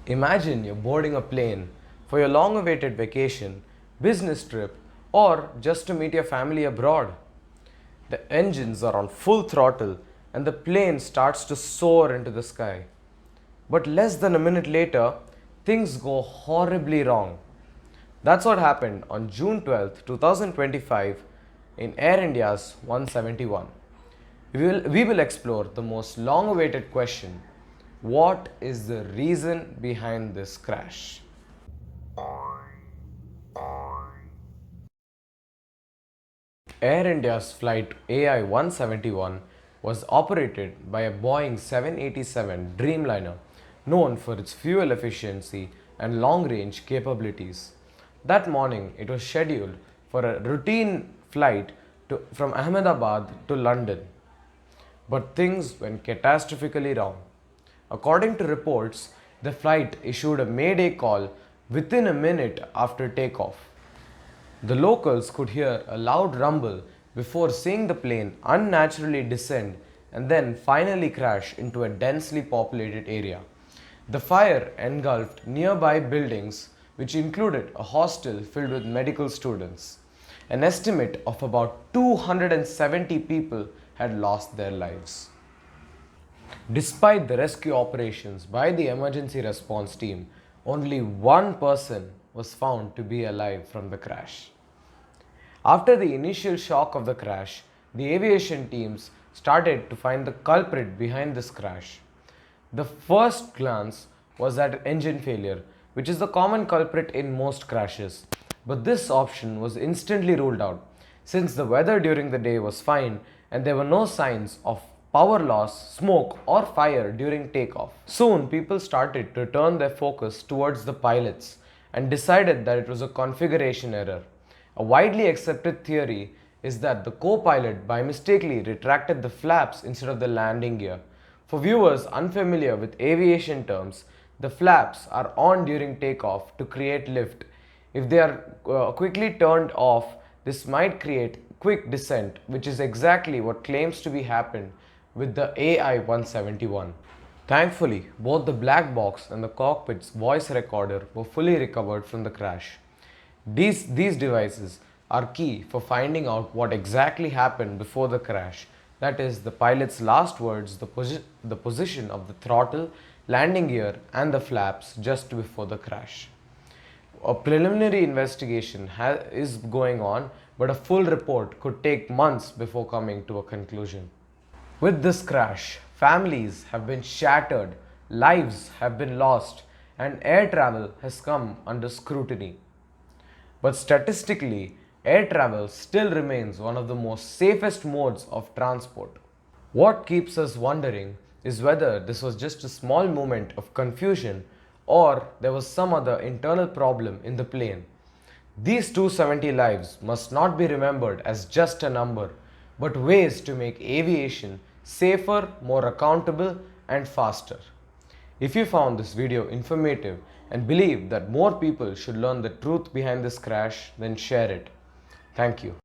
Imagine you're boarding a plane for your long awaited vacation, business trip, or just to meet your family abroad. The engines are on full throttle and the plane starts to soar into the sky. But less than a minute later, things go horribly wrong. That's what happened on June 12th, 2025 in Air India's 171. We will explore the most long awaited question: what is the reason behind this crash? Air India's flight AI 171 was operated by a Boeing 787 Dreamliner known for its fuel efficiency and long range capabilities. That morning, it was scheduled for a routine flight from Ahmedabad to London. But things went catastrophically wrong. According to reports, the flight issued a mayday call within a minute after takeoff. The locals could hear a loud rumble before seeing the plane unnaturally descend and then finally crash into a densely populated area. The fire engulfed nearby buildings, which included a hostel filled with medical students. An estimate of about 270 people had lost their lives. Despite the rescue operations by the emergency response team, only one person was found to be alive from the crash. After the initial shock of the crash, the aviation teams started to find the culprit behind this crash. The first glance was at engine failure, which is the common culprit in most crashes. But this option was instantly ruled out since the weather during the day was fine and there were no signs of power loss, smoke, or fire during takeoff. Soon, people started to turn their focus towards the pilots and decided that it was a configuration error. A widely accepted theory is that the co-pilot by mistakenly retracted the flaps instead of the landing gear. For viewers unfamiliar with aviation terms, the flaps are on during takeoff to create lift. If they are quickly turned off, this might create quick descent, which is exactly what claims to be happened with the AI-171. Thankfully, both the black box and the cockpit's voice recorder were fully recovered from the crash. These devices are key for finding out what exactly happened before the crash, that is, the pilot's last words, the position of the throttle, landing gear, and the flaps just before the crash. A preliminary investigation is going on, but a full report could take months before coming to a conclusion. With this crash, families have been shattered, lives have been lost, and air travel has come under scrutiny. But statistically, air travel still remains one of the most safest modes of transport. What keeps us wondering is whether this was just a small moment of confusion or there was some other internal problem in the plane. These 270 lives must not be remembered as just a number, but ways to make aviation safer, more accountable, and faster. If you found this video informative and believe that more people should learn the truth behind this crash, then share it. Thank you.